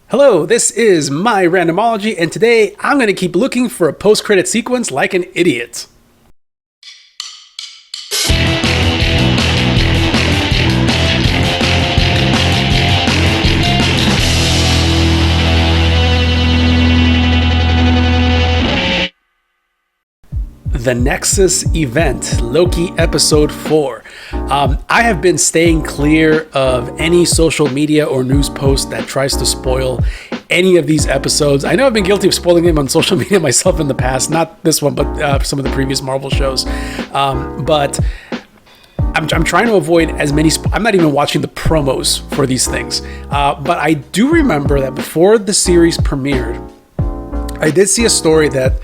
Hello, this is my Randomology, and today I'm going to keep looking for a post-credit sequence like an idiot. The Nexus event, Loki Episode 4. I have been staying clear of any social media or news post that tries to spoil any of these episodes. I know I've been guilty of spoiling them on social media myself in the past, not this one, but some of the previous Marvel shows. But I'm trying to avoid as many. I'm not even watching the promos for these things. But I do remember that before the series premiered, I did see a story that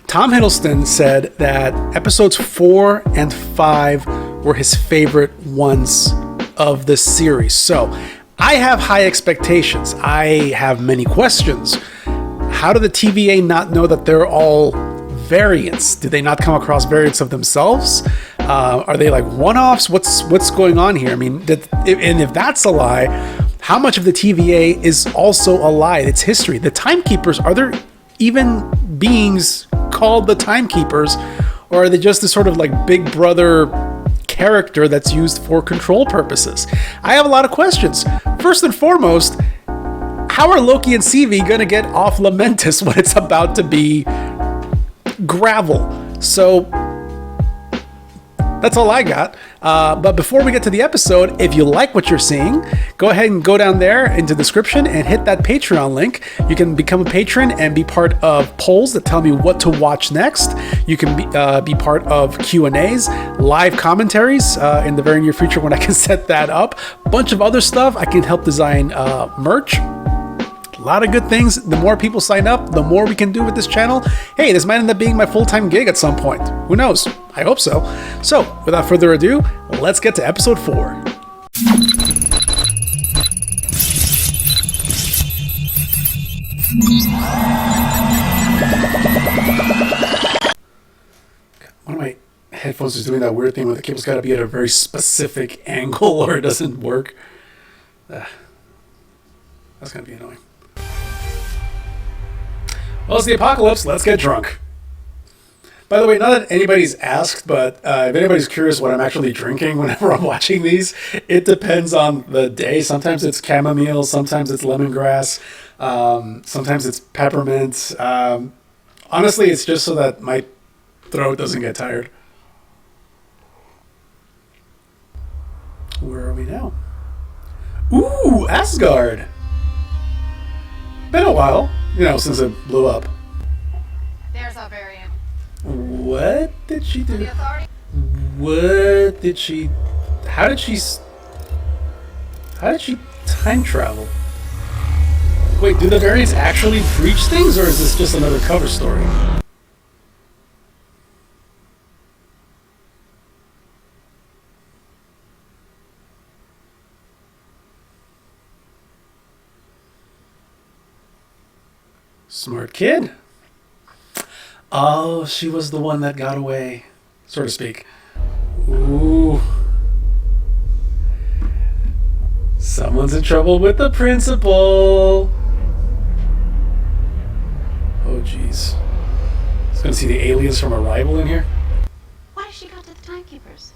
Tom Hiddleston said that episodes 4 and 5 were his favorite ones of the series. So I have high expectations. I have many questions. How do the TVA not know that they're all variants? Do they not come across variants of themselves? Are they like one-offs? What's going on here? I mean, if that's a lie, how much of the TVA is also a lie? It's history. The Timekeepers, are there even beings called the Timekeepers, or are they just this sort of like Big Brother character that's used for control purposes? I have a lot of questions. First and foremost, how are Loki and CV gonna get off Lamentus when it's about to be gravel? So that's all I got. But before we get to the episode, if you like what you're seeing, go ahead and go down there into the description and hit that Patreon link. You can become a patron and be part of polls that tell me what to watch next. You can be part of Q&As, live commentaries in the very near future when I can set that up. A bunch of other stuff. I can help design merch. A lot of good things. The more people sign up, the more we can do with this channel. Hey, this might end up being my full-time gig at some point. Who knows? I hope so. So, without further ado, let's get to episode 4. One of my headphones is doing that weird thing where the cable's got to be at a very specific angle or it doesn't work. That's going to be annoying. Well, it's the apocalypse. Let's get drunk. By the way, not that anybody's asked, but if anybody's curious what I'm actually drinking whenever I'm watching these, it depends on the day. Sometimes it's chamomile, sometimes it's lemongrass, sometimes it's peppermint. Honestly, it's just so that my throat doesn't get tired. Where are we now? Ooh, Asgard! Been a while, since it blew up. There's our variant. What did she do? The authority? What did she... How did she time travel? Wait, do the variants actually breach things, or is this just another cover story? Smart kid. Oh, she was the one that got away, so to speak. Ooh. Someone's in trouble with the principal. Oh, jeez. I was going to see the aliens from Arrival in here. Why did she go to the Timekeepers?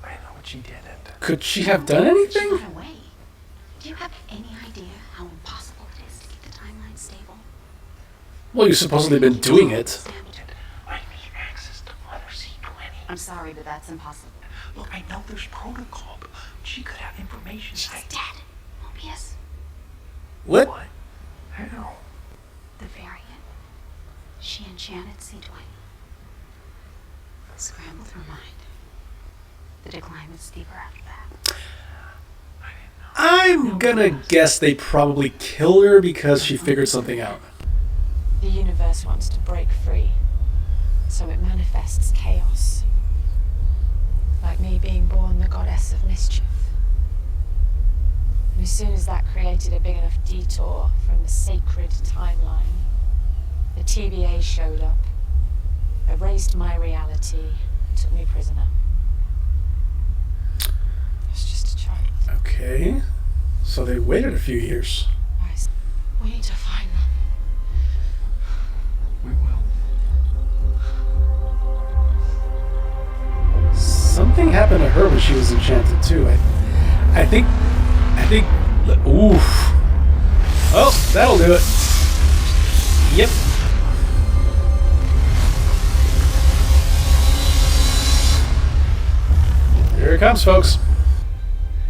I know what she didn't. Could she have done anything? She ran away. Do you have any idea how impossible it is to keep the timeline stable? Well, you've supposedly been doing it. I need access to Mother C20. I'm sorry, but that's impossible. Look, I know there's protocol, but she could have information. She's dead. Mobius. What? How? The variant. She enchanted C20. Scrambled her mind. The decline was steeper after that. I'm gonna guess they probably killed her because she figured something out. The universe wants to break free, so it manifests chaos. Like me being born the goddess of mischief. And as soon as that created a big enough detour from the sacred timeline, the TVA showed up, erased my reality, and took me prisoner. I was just a child. Okay. So they waited a few years. We her when she was enchanted too. I think. Oof. Oh, that'll do it. Yep. Here it comes, folks.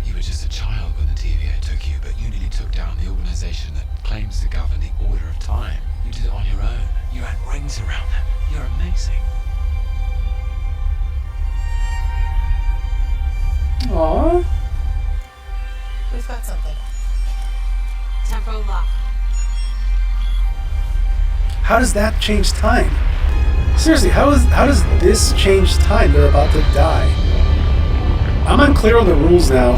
You were just a child when the TVA took you, but you nearly took down the organization that claims to govern the order of time. You did it on your own. You had rings around them. You're amazing. Aww. We've got something. Temporal lock. How does that change time? Seriously, how does this change time? They're about to die. I'm unclear on the rules now.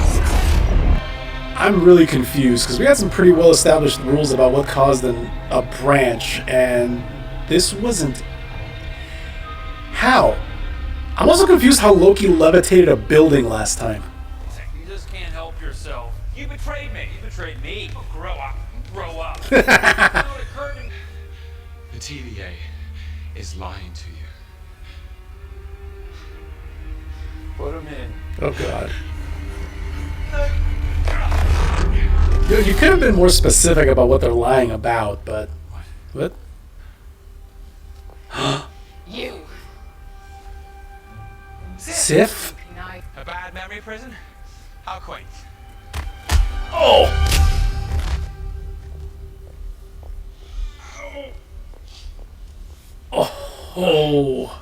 I'm really confused because we had some pretty well established rules about what caused a branch, and this wasn't. How? I'm also confused how Loki levitated a building last time. You just can't help yourself. You betrayed me. You betrayed me. Grow up. Grow up. You know what occurred to me? The TVA is lying to you. Put him in. Oh god. Yo, you could have been more specific about what they're lying about, but what? You. Sif? A bad memory prison? How quaint. Oh! Oh!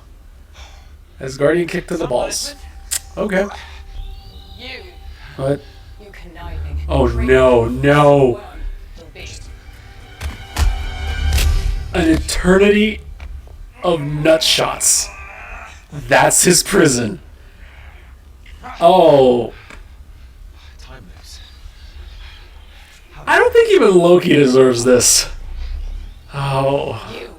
As Guardian kick to the balls. Okay. You. What? You conniving. Oh no, no! An eternity of nut shots. That's his prison. Oh. Time moves. I don't think even Loki deserves this. Oh. You.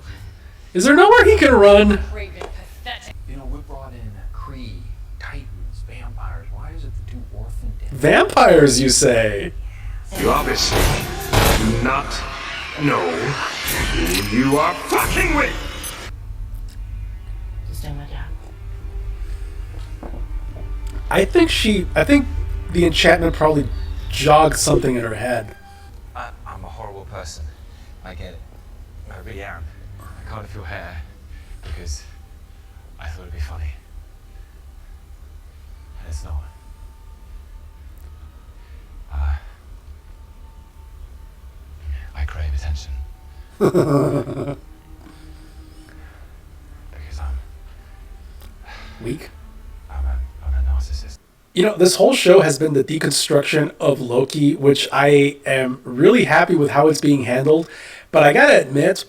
Is there nowhere he can run? Craven, pathetic. You know, we brought in Kree, Titans, vampires. Why is it the two orphaned dead? Vampires, you say? You obviously do not know who you are fucking with. Just doing my job. I think the enchantment probably jogged something in her head. I'm a horrible person. I get it. I really am. I cut off your hair because I thought it'd be funny. And it's not. I crave attention. Because Weak. I'm a narcissist. You know, this whole show has been the deconstruction of Loki, which I am really happy with how it's being handled. But I gotta admit,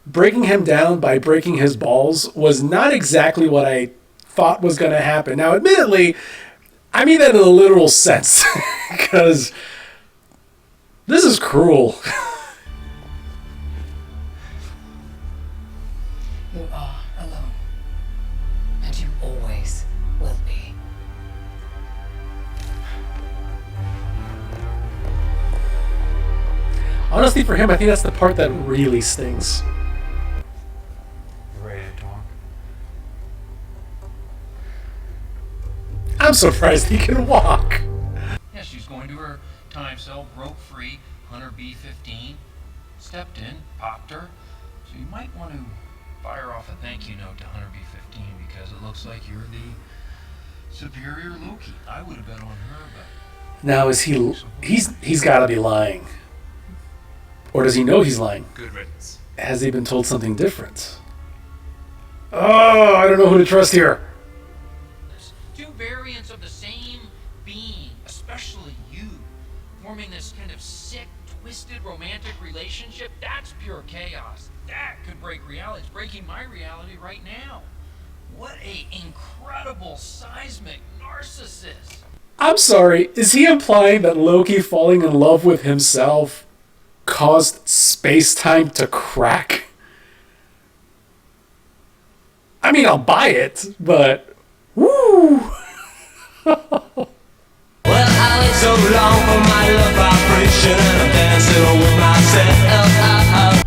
breaking him down by breaking his balls was not exactly what I thought was gonna happen. Now, admittedly, I mean that in a literal sense, because this is cruel. You are alone. And you always will be. Honestly, for him, I think that's the part that really stings. You ready to talk? I'm surprised he can walk. Yeah, she's going to her time cell, broke free, Hunter B-15, stepped in, popped her. So you might want to fire off a thank you note to Hunter B-15 because it looks like you're the superior Loki. I would have bet on her, but Now, is he's got to be lying. Or does he know he's lying? Good riddance. Has he been told something different? Oh, I don't know who to trust here. there's two variants of the same being, especially you, forming this kind of sick, twisted romantic relationship. That's pure chaos. That could break reality. It's breaking my reality right now. What a incredible seismic narcissist. I'm sorry, is he implying that Loki falling in love with himself caused space-time to crack? I mean, I'll buy it, but woo! Well, I wait so long for my love vibration, and I'm dancing with myself.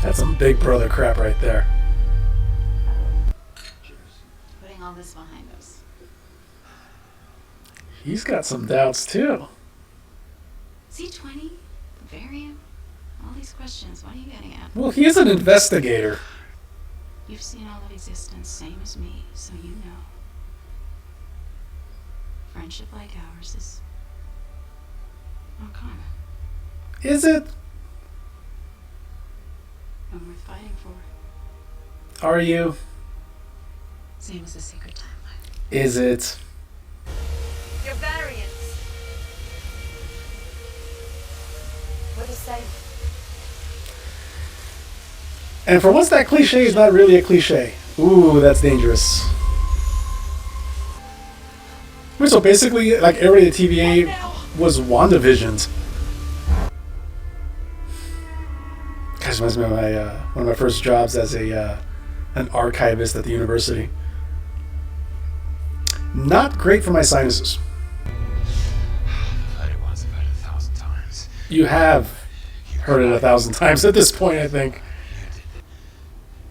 That's some Big Brother crap right there. He's got some doubts too. C20? Variant? All these questions, what are you getting at? Well, he is an investigator. You've seen all of existence, same as me, so you know. Friendship like ours is uncommon Is it? and worth fighting for. Are you? Same as the sacred timeline. Is it? Your variants. What do you say? And for once, that cliche is not really a cliche. Ooh, that's dangerous. Wait, so basically, like, every TVA was WandaVisioned. Guys, reminds me of my one of my first jobs as an archivist at the university. Not great for my sinuses. I've heard it once, I've heard it 1,000 times. You have heard it 1,000 times at this point, I think.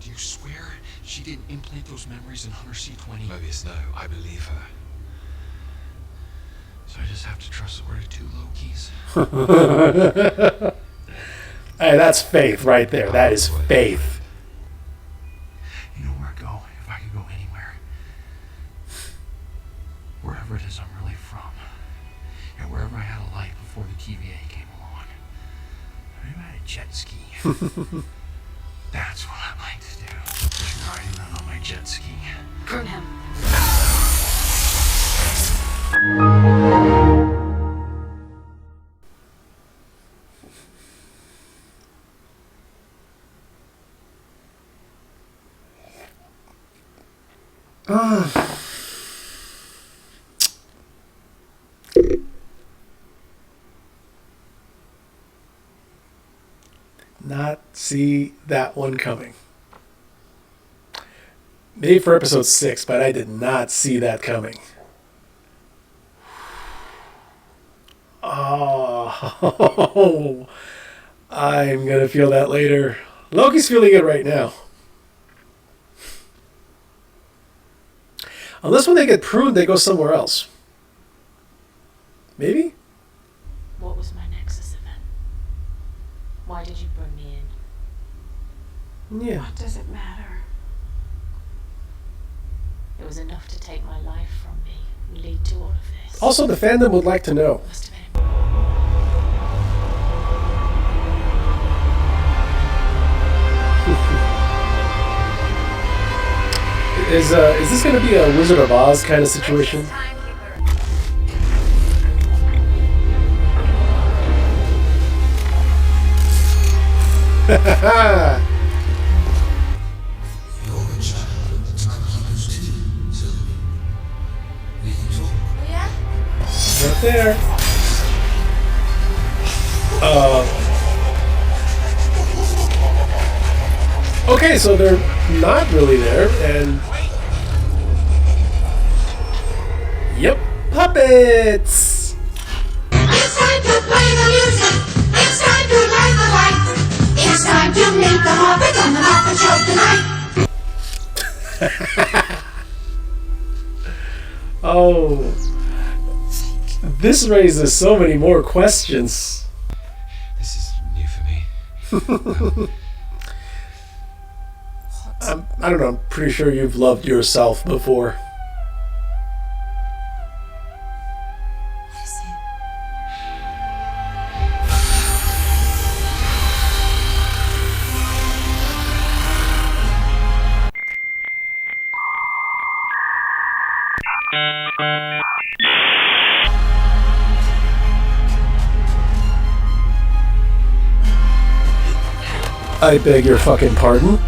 Do you swear she didn't implant those memories in Hunter C20? Mobius, no, I believe her. So I just have to trust the word of two Lokis. Hey, that's faith right there. That is faith. You know where I'd go if I could go anywhere. Wherever it is I'm really from. And wherever I had a life before the TVA came along. Maybe I had a jet ski. That's what I'd like to do. Just riding around on my jet ski. Prune him. Not see that one coming. Maybe for episode 6, but I did not see that coming. Oh, I'm gonna feel that later. Loki's feeling it right now. Unless when they get pruned, they go somewhere else. Maybe? What was my Nexus event? Why did you bring me in? Yeah. What does it matter? It was enough to take my life from me and lead to all of this. Also, the fandom would like to know. Must have been Is this going to be a Wizard of Oz kind of situation? Right there. Okay, so they're not really there, and yep, puppets. It's time to play the music. It's time to light the light. It's time to meet the Muppet on the Muppet Show tonight. Oh, this raises so many more questions. This is new for me. I don't know, I'm pretty sure you've loved yourself before. What is it? I beg your fucking pardon.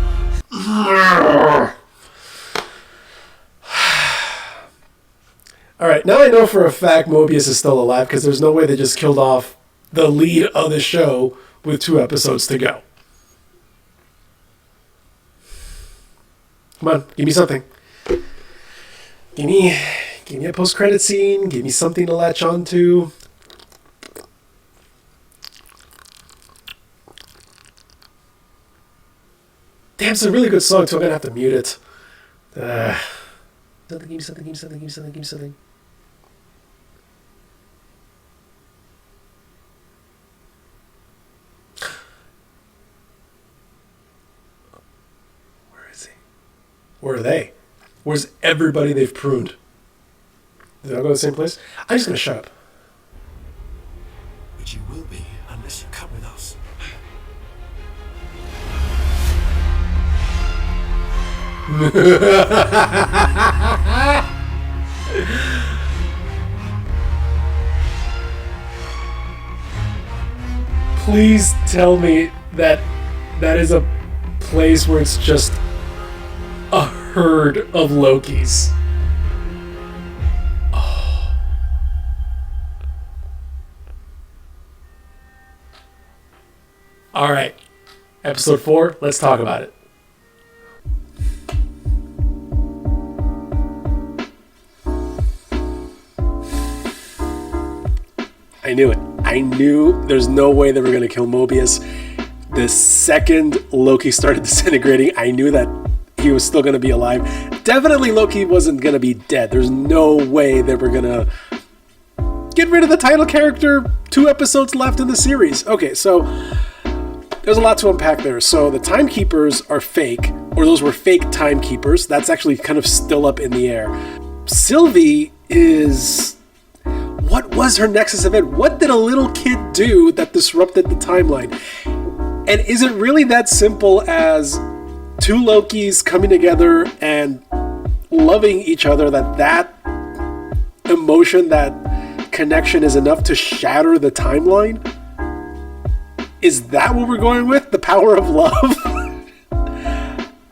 Alright, now I know for a fact Mobius is still alive because there's no way they just killed off the lead of the show with 2 episodes to go. Come on, give me something. Give me a post-credit scene, give me something to latch onto. Damn, it's a really good song too, I'm gonna have to mute it. Something, give me something, give me something, give me something, give me something. Where are they? Where's everybody they've pruned? Did I go to the same place? I'm just gonna shut up. But you will be unless you come with us. Please tell me that that is a place where it's just a herd of Lokis. Oh. All right. Episode 4, let's talk about it. I knew it. I knew there's no way they were going to kill Mobius. The second Loki started disintegrating, I knew that he was still going to be alive. Definitely Loki wasn't going to be dead. There's no way they were going to get rid of the title character. 2 episodes left in the series. Okay, so there's a lot to unpack there. So the timekeepers are fake, or those were fake timekeepers. That's actually kind of still up in the air. Sylvie is... What was her Nexus event? What did a little kid do that disrupted the timeline? And is it really that simple as 2 Lokis coming together and loving each other, that emotion, that connection is enough to shatter the timeline? Is that what we're going with? The power of love?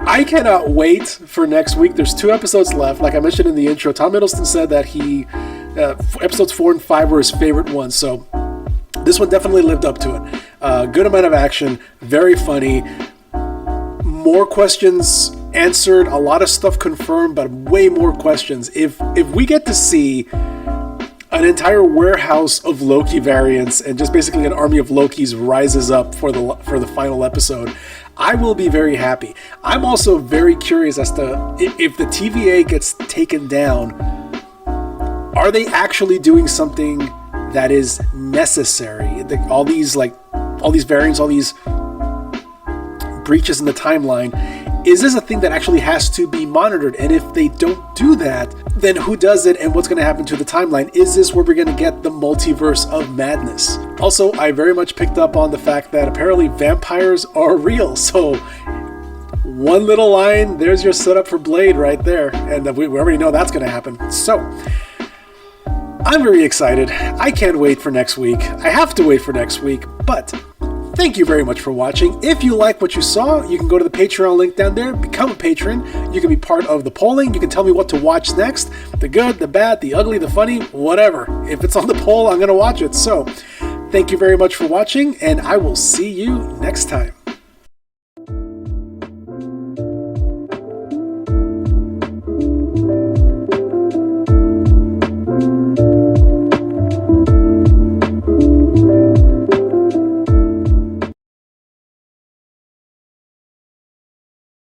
I cannot wait for next week. There's 2 episodes left. Like I mentioned in the intro, Tom Hiddleston said that episodes 4 and 5 were his favorite ones. So this one definitely lived up to it. Good amount of action, very funny. More questions answered, a lot of stuff confirmed, but way more questions. If we get to see an entire warehouse of Loki variants and just basically an army of Lokis rises up for the final episode, I will be very happy. I'm also very curious as to if the TVA gets taken down, are they actually doing something that is necessary? All these variants, all these breaches in the timeline, is this a thing that actually has to be monitored? And if they don't do that, then who does it and what's going to happen to the timeline? Is this where we're going to get the multiverse of madness? Also, I very much picked up on the fact that apparently vampires are real. So one little line, there's your setup for Blade right there. And we already know that's going to happen. So I'm very excited. I can't wait for next week. I have to wait for next week, but thank you very much for watching. If you like what you saw, you can go to the Patreon link down there, become a patron. You can be part of the polling. You can tell me what to watch next. The good, the bad, the ugly, the funny, whatever. If it's on the poll, I'm going to watch it. So thank you very much for watching, and I will see you next time.